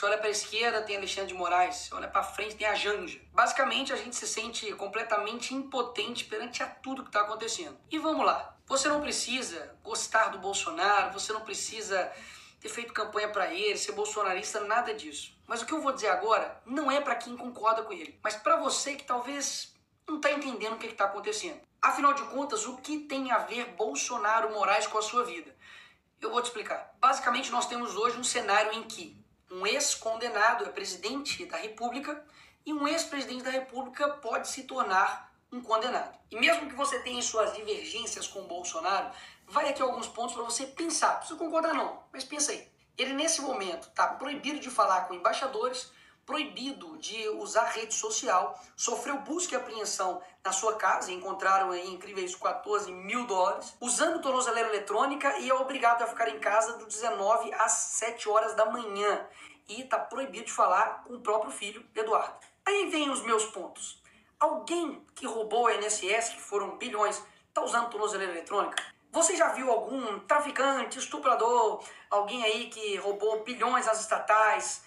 Você olha para a esquerda, tem Alexandre de Moraes. Você olha para frente, tem a Janja. Basicamente, a gente se sente completamente impotente perante a tudo que está acontecendo. E vamos lá. Você não precisa gostar do Bolsonaro, você não precisa ter feito campanha para ele, ser bolsonarista, nada disso. Mas o que eu vou dizer agora não é para quem concorda com ele, mas para você que talvez não está entendendo o que está acontecendo. Afinal de contas, o que tem a ver Bolsonaro Moraes com a sua vida? Eu vou te explicar. Basicamente, nós temos hoje um cenário em que um ex-condenado é presidente da República e um ex-presidente da República pode se tornar um condenado. E mesmo que você tenha suas divergências com o Bolsonaro, vai aqui alguns pontos para você pensar. Não precisa concordar não, mas pensa aí. Ele nesse momento está proibido de falar com embaixadores, proibido de usar rede social, sofreu busca e apreensão na sua casa, encontraram aí incríveis $14 mil, usando tornozeleira eletrônica e é obrigado a ficar em casa do 19 às 7 horas da manhã. E está proibido de falar com o próprio filho, Eduardo. Aí vem os meus pontos. Alguém que roubou a INSS, que foram bilhões, está usando tornozeleira eletrônica? Você já viu algum traficante, estuprador, alguém aí que roubou bilhões às estatais,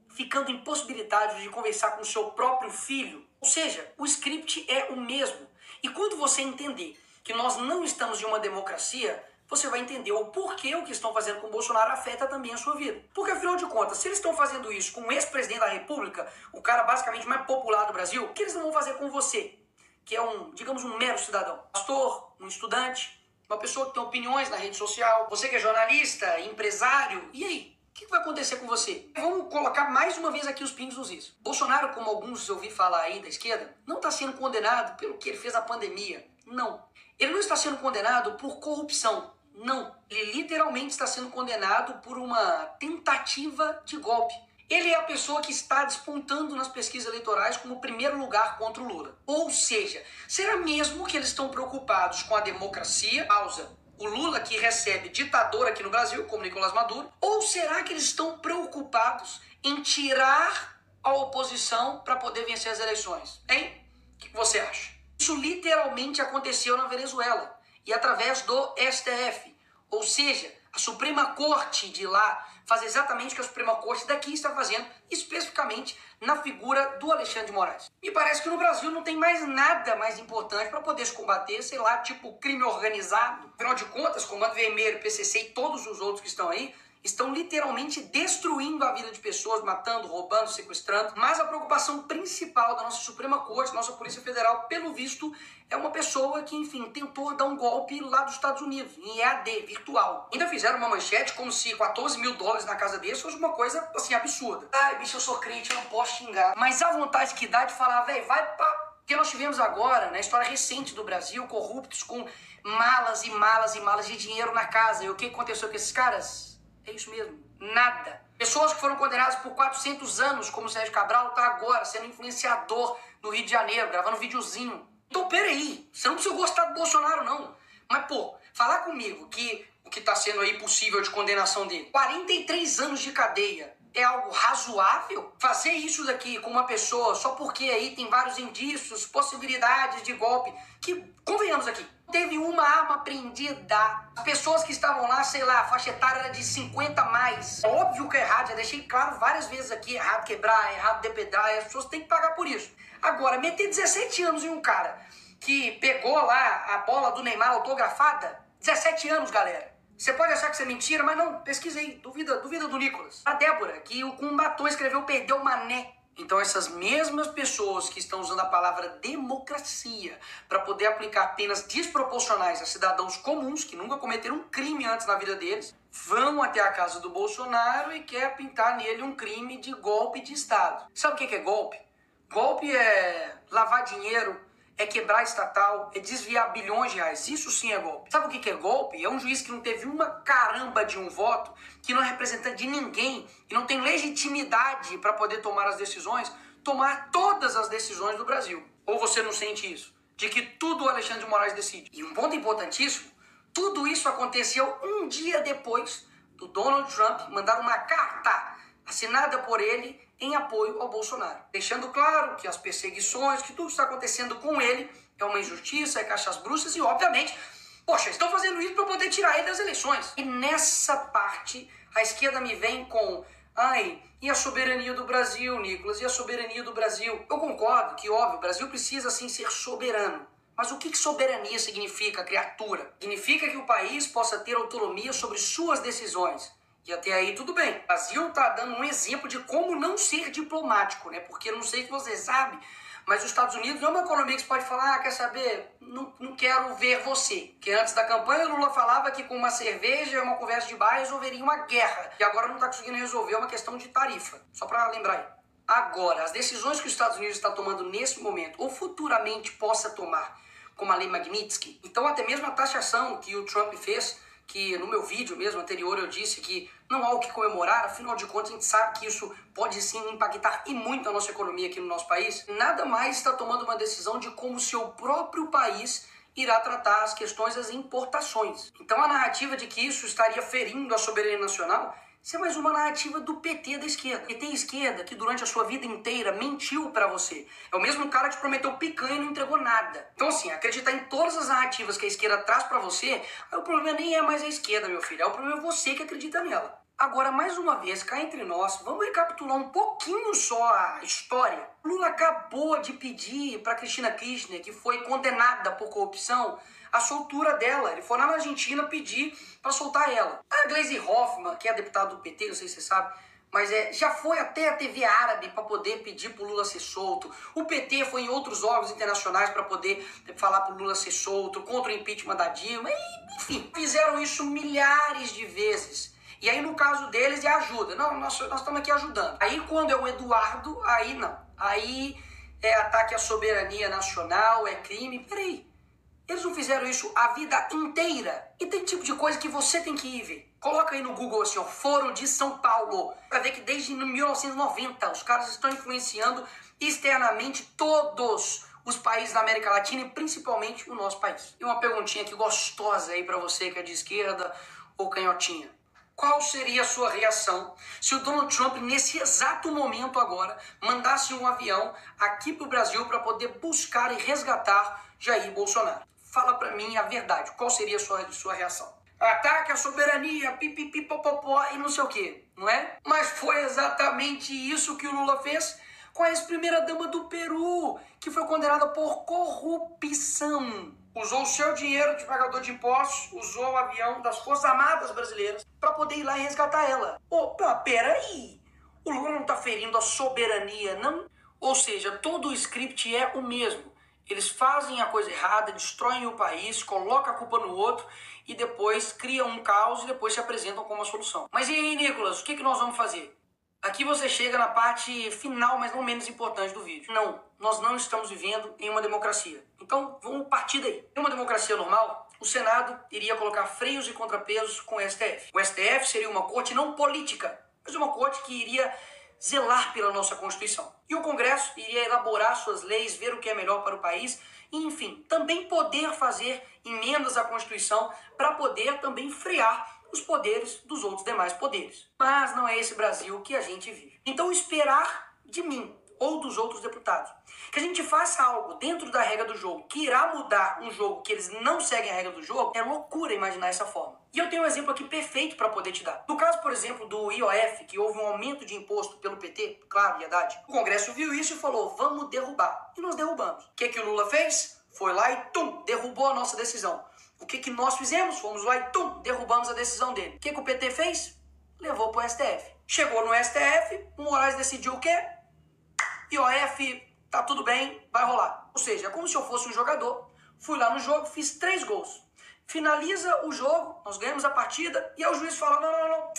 ficando impossibilitado de conversar com o seu próprio filho? Ou seja, o script é o mesmo. E quando você entender que nós não estamos em uma democracia, você vai entender o porquê o que estão fazendo com o Bolsonaro afeta também a sua vida. Porque, afinal de contas, se eles estão fazendo isso com o ex-presidente da República, o cara basicamente mais popular do Brasil, o que eles não vão fazer com você? Que é digamos, um mero cidadão. Pastor, um estudante, uma pessoa que tem opiniões na rede social, você que é jornalista, empresário, e aí? O que vai acontecer com você? Vamos colocar mais uma vez aqui os pingos nos is. Bolsonaro, como alguns eu ouvi falar aí da esquerda, não está sendo condenado pelo que ele fez na pandemia. Não. Ele não está sendo condenado por corrupção. Não. Ele literalmente está sendo condenado por uma tentativa de golpe. Ele é a pessoa que está despontando nas pesquisas eleitorais como primeiro lugar contra o Lula. Ou seja, será mesmo que eles estão preocupados com a democracia? Pausa. O Lula que recebe ditador aqui no Brasil, como Nicolás Maduro, ou será que eles estão preocupados em tirar a oposição para poder vencer as eleições? Hein? O que você acha? Isso literalmente aconteceu na Venezuela e através do STF, ou seja, a Suprema Corte de lá faz exatamente o que a Suprema Corte daqui está fazendo, especificamente na figura do Alexandre de Moraes. Me parece que no Brasil não tem mais nada mais importante para poder se combater, sei lá, tipo crime organizado. Afinal de contas, Comando Vermelho, PCC e todos os outros que estão aí, estão literalmente destruindo a vida de pessoas, matando, roubando, sequestrando. Mas a preocupação principal da nossa Suprema Corte, nossa Polícia Federal, pelo visto, é uma pessoa que, enfim, tentou dar um golpe lá dos Estados Unidos, em EAD, virtual. Ainda fizeram uma manchete como se $14 mil na casa dele fosse uma coisa, assim, absurda. Ai, bicho, eu sou crente, eu não posso xingar. Mas a vontade que dá de falar, velho, vai pra... Porque nós tivemos agora, na história recente do Brasil, corruptos com malas e malas e malas de dinheiro na casa. E o que aconteceu com esses caras? É isso mesmo, nada. Pessoas que foram condenadas por 400 anos, como o Sérgio Cabral, tá agora sendo influenciador no Rio de Janeiro, gravando videozinho. Então, peraí, você não precisa gostar do Bolsonaro, não. Mas, pô, falar comigo que o que tá sendo aí possível de condenação dele, 43 anos de cadeia, é algo razoável? Fazer isso daqui com uma pessoa só porque aí tem vários indícios, possibilidades de golpe, que, convenhamos aqui, teve uma arma apreendida. As pessoas que estavam lá, sei lá, a faixa etária era de 50 a mais. É óbvio que é errado, já deixei claro várias vezes aqui, errado quebrar, errado depedrar, e as pessoas têm que pagar por isso. Agora, meter 17 anos em um cara que pegou lá a bola do Neymar autografada, 17 anos, galera. Você pode achar que isso é mentira, mas não, pesquisa aí, duvida do Nicolas. A Débora, que com um batom escreveu perdeu mané. Então essas mesmas pessoas que estão usando a palavra democracia para poder aplicar penas desproporcionais a cidadãos comuns que nunca cometeram um crime antes na vida deles, vão até a casa do Bolsonaro e quer pintar nele um crime de golpe de Estado. Sabe o que é golpe? Golpe é lavar dinheiro, é quebrar estatal, é desviar bilhões de reais. Isso sim é golpe. Sabe o que é golpe? É um juiz que não teve uma caramba de um voto, que não é representante de ninguém e não tem legitimidade para poder tomar as decisões, tomar todas as decisões do Brasil. Ou você não sente isso? De que tudo o Alexandre de Moraes decide. E um ponto importantíssimo, tudo isso aconteceu um dia depois do Donald Trump mandar uma carta assinada por ele em apoio ao Bolsonaro, deixando claro que as perseguições, que tudo que está acontecendo com ele é uma injustiça, é caixas bruxas e, obviamente, poxa, estão fazendo isso para poder tirar ele das eleições. E nessa parte, a esquerda me vem com Ai, e a soberania do Brasil, Nicolas? E a soberania do Brasil? Eu concordo que, óbvio, o Brasil precisa, sim, ser soberano. Mas o que soberania significa, criatura? Significa que o país possa ter autonomia sobre suas decisões. E até aí tudo bem. O Brasil está dando um exemplo de como não ser diplomático, né? Porque eu não sei se você sabe, mas os Estados Unidos não é uma economia que você pode falar, quer saber, não quero ver você. Porque antes da campanha, o Lula falava que com uma cerveja e uma conversa de bar resolveria uma guerra. E agora não está conseguindo resolver uma questão de tarifa. Só para lembrar aí. Agora, as decisões que os Estados Unidos está tomando nesse momento, ou futuramente possa tomar, como a lei Magnitsky, então até mesmo a taxação que o Trump fez, que no meu vídeo mesmo anterior eu disse que não há o que comemorar, afinal de contas a gente sabe que isso pode sim impactar e muito a nossa economia aqui no nosso país, nada mais está tomando uma decisão de como o seu próprio país irá tratar as questões das importações. Então a narrativa de que isso estaria ferindo a soberania nacional, isso é mais uma narrativa do PT da esquerda. PT esquerda que durante a sua vida inteira mentiu pra você. É o mesmo cara que te prometeu picanha e não entregou nada. Então assim, acreditar em todas as narrativas que a esquerda traz pra você, aí o problema nem é mais a esquerda, meu filho. É o problema é você que acredita nela. Agora, mais uma vez, cá entre nós, vamos recapitular um pouquinho só a história. Lula acabou de pedir pra Cristina Kirchner, que foi condenada por corrupção, a soltura dela. Ele foi lá na Argentina pedir para soltar ela. A Gleisi Hoffmann, que é deputada do PT, não sei se você sabe, mas já foi até a TV árabe para poder pedir para o Lula ser solto. O PT foi em outros órgãos internacionais para poder falar para o Lula ser solto, contra o impeachment da Dilma, e, enfim, fizeram isso milhares de vezes. E aí, no caso deles, é ajuda. Não, nós estamos aqui ajudando. Aí, quando é o Eduardo, aí não. Aí é ataque à soberania nacional, é crime. Peraí. Eles não fizeram isso a vida inteira. E tem tipo de coisa que você tem que ir ver. Coloca aí no Google assim, ó, Foro de São Paulo. Pra ver que desde 1990 os caras estão influenciando externamente todos os países da América Latina e principalmente o nosso país. E uma perguntinha aqui gostosa aí pra você que é de esquerda ou canhotinha. Qual seria a sua reação se o Donald Trump, nesse exato momento agora, mandasse um avião aqui pro Brasil para poder buscar e resgatar Jair Bolsonaro? Fala pra mim a verdade, qual seria a sua reação? Ataque à soberania, pipipipopopó e não sei o quê, não é? Mas foi exatamente isso que o Lula fez com a ex-primeira-dama do Peru, que foi condenada por corrupção. Usou o seu dinheiro de pagador de impostos, usou o avião das Forças Armadas Brasileiras para poder ir lá e resgatar ela. Opa, peraí! O Lula não tá ferindo a soberania, não? Ou seja, todo o script é o mesmo. Eles fazem a coisa errada, destroem o país, colocam a culpa no outro e depois criam um caos e depois se apresentam como a solução. Mas e aí, Nicolas, o que nós vamos fazer? Aqui você chega na parte final, mas não menos importante do vídeo. Não, nós não estamos vivendo em uma democracia. Então, vamos partir daí. Em uma democracia normal, o Senado iria colocar freios e contrapesos com o STF. O STF seria uma corte não política, mas uma corte que iria zelar pela nossa Constituição. E o Congresso iria elaborar suas leis, ver o que é melhor para o país e, enfim, também poder fazer emendas à Constituição para poder também frear os poderes dos outros demais poderes. Mas não é esse Brasil que a gente vive. Então esperar de mim ou dos outros deputados que a gente faça algo dentro da regra do jogo que irá mudar um jogo que eles não seguem a regra do jogo, é loucura imaginar essa forma. E eu tenho um exemplo aqui perfeito para poder te dar. No caso, por exemplo, do IOF, que houve um aumento de imposto pelo PT, claro, verdade, o Congresso viu isso e falou, vamos derrubar. E nós derrubamos. O que o Lula fez? Foi lá e derrubou a nossa decisão. O que nós fizemos? Fomos lá e derrubamos a decisão dele. O que o PT fez? Levou pro STF. Chegou no STF, o Moraes decidiu o quê? IOF, tá tudo bem, vai rolar. Ou seja, é como se eu fosse um jogador, fui lá no jogo, fiz 3 gols. Finaliza o jogo, nós ganhamos a partida, e aí o juiz fala, não,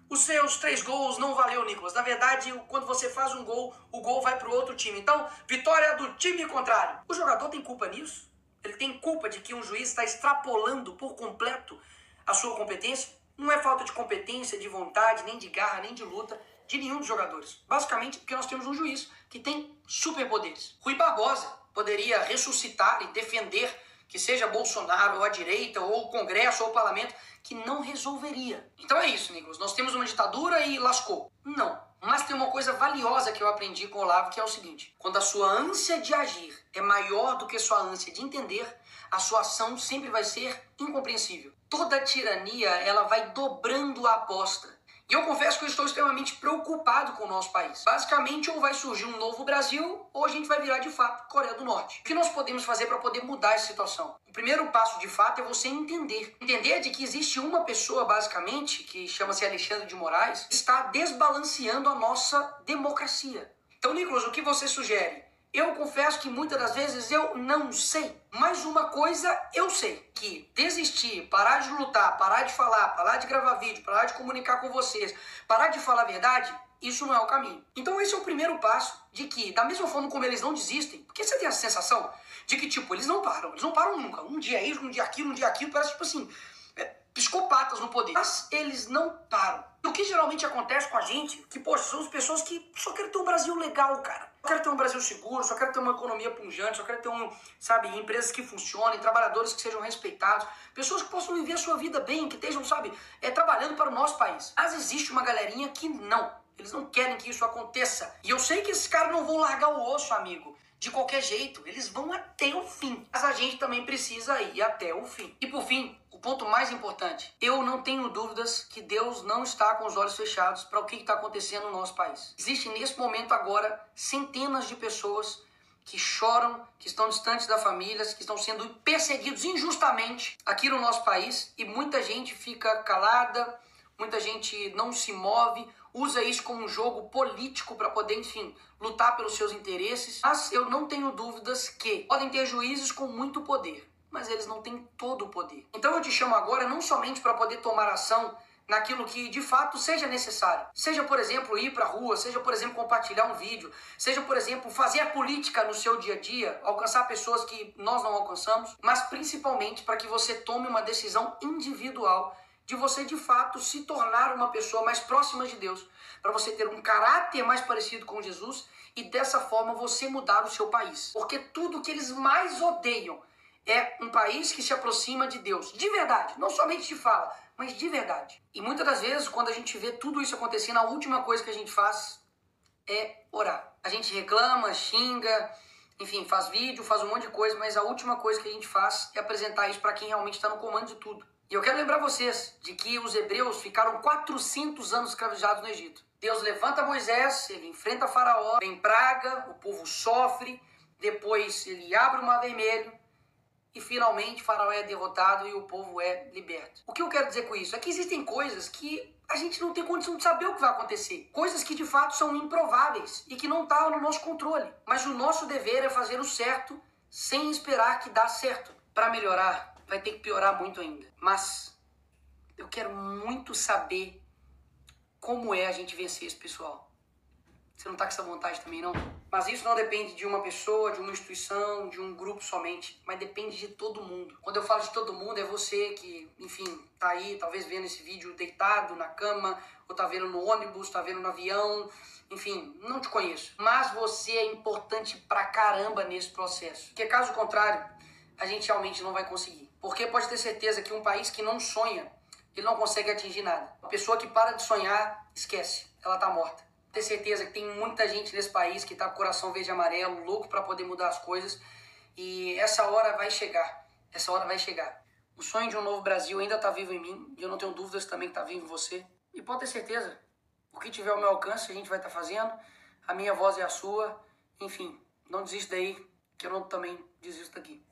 os seus 3 gols não valeu, Nicolas. Na verdade, quando você faz um gol, o gol vai pro outro time. Então, vitória do time contrário. O jogador tem culpa nisso? Ele tem culpa de que um juiz está extrapolando por completo a sua competência? Não é falta de competência, de vontade, nem de garra, nem de luta de nenhum dos jogadores. Basicamente porque nós temos um juiz que tem superpoderes. Rui Barbosa poderia ressuscitar e defender que seja Bolsonaro ou a direita ou o Congresso ou o Parlamento, que não resolveria. Então é isso, Nicolas. Nós temos uma ditadura e lascou. Não. Mas tem uma coisa valiosa que eu aprendi com o Olavo, que é o seguinte. Quando a sua ânsia de agir é maior do que a sua ânsia de entender, a sua ação sempre vai ser incompreensível. Toda tirania, ela vai dobrando a aposta. E eu confesso que eu estou extremamente preocupado com o nosso país. Basicamente, ou vai surgir um novo Brasil, ou a gente vai virar, de fato, Coreia do Norte. O que nós podemos fazer para poder mudar essa situação? O primeiro passo, de fato, é você entender. Entender de que existe uma pessoa, basicamente, que chama-se Alexandre de Moraes, que está desbalanceando a nossa democracia. Então, Nicolas, o que você sugere? Eu confesso que muitas das vezes eu não sei. Mas uma coisa eu sei, que desistir, parar de lutar, parar de falar, parar de gravar vídeo, parar de comunicar com vocês, parar de falar a verdade, isso não é o caminho. Então esse é o primeiro passo de que, da mesma forma como eles não desistem, porque você tem a sensação de que, tipo, eles não param nunca. Um dia isso, um dia aquilo, parece tipo assim, psicopatas no poder. Mas eles não param. E o que geralmente acontece com a gente, que, poxa, são as pessoas que só querem ter um Brasil legal, cara. Só quero ter um Brasil seguro, só quero ter uma economia pujante, só quero ter empresas que funcionem, trabalhadores que sejam respeitados, pessoas que possam viver a sua vida bem, que estejam, trabalhando para o nosso país. Mas existe uma galerinha que não. Eles não querem que isso aconteça. E eu sei que esses caras não vão largar o osso, amigo. De qualquer jeito, eles vão até o fim. Mas a gente também precisa ir até o fim. E por fim, o ponto mais importante. Eu não tenho dúvidas que Deus não está com os olhos fechados para o que está acontecendo no nosso país. Existem nesse momento agora centenas de pessoas que choram, que estão distantes da família, que estão sendo perseguidos injustamente aqui no nosso país. E muita gente fica calada, muita gente não se move, usa isso como um jogo político para poder, enfim, lutar pelos seus interesses. Mas eu não tenho dúvidas que podem ter juízes com muito poder, mas eles não têm todo o poder. Então eu te chamo agora não somente para poder tomar ação naquilo que de fato seja necessário. Seja, por exemplo, ir para a rua, seja, por exemplo, compartilhar um vídeo, seja, por exemplo, fazer a política no seu dia a dia, alcançar pessoas que nós não alcançamos, mas principalmente para que você tome uma decisão individual de você, de fato, se tornar uma pessoa mais próxima de Deus, para você ter um caráter mais parecido com Jesus e, dessa forma, você mudar o seu país. Porque tudo que eles mais odeiam é um país que se aproxima de Deus, de verdade, não somente de fala, mas de verdade. E muitas das vezes, quando a gente vê tudo isso acontecendo, a última coisa que a gente faz é orar. A gente reclama, xinga, enfim, faz vídeo, faz um monte de coisa, mas a última coisa que a gente faz é apresentar isso para quem realmente está no comando de tudo. E eu quero lembrar vocês de que os hebreus ficaram 400 anos escravizados no Egito. Deus levanta Moisés, ele enfrenta Faraó, vem praga, o povo sofre, depois ele abre o Mar Vermelho e finalmente Faraó é derrotado e o povo é liberto. O que eu quero dizer com isso? É que existem coisas que a gente não tem condição de saber o que vai acontecer. Coisas que de fato são improváveis e que não estão no nosso controle. Mas o nosso dever é fazer o certo sem esperar que dá certo. Para melhorar, vai ter que piorar muito ainda. Mas eu quero muito saber como é a gente vencer esse pessoal. Você não tá com essa vontade também, não? Mas isso não depende de uma pessoa, de uma instituição, de um grupo somente, mas depende de todo mundo. Quando eu falo de todo mundo, é você que, enfim, tá aí, talvez vendo esse vídeo deitado na cama, ou tá vendo no ônibus, tá vendo no avião, enfim, não te conheço. Mas você é importante pra caramba nesse processo. Porque caso contrário, a gente realmente não vai conseguir. Porque pode ter certeza que um país que não sonha, ele não consegue atingir nada. A pessoa que para de sonhar, esquece, ela tá morta. Ter certeza que tem muita gente nesse país que tá com o coração verde e amarelo, louco para poder mudar as coisas. E essa hora vai chegar. Essa hora vai chegar. O sonho de um novo Brasil ainda tá vivo em mim. E eu não tenho dúvidas também que tá vivo em você. E pode ter certeza. O que tiver ao meu alcance, a gente vai estar fazendo. A minha voz é a sua. Enfim, não desista daí, que eu não também desisto daqui.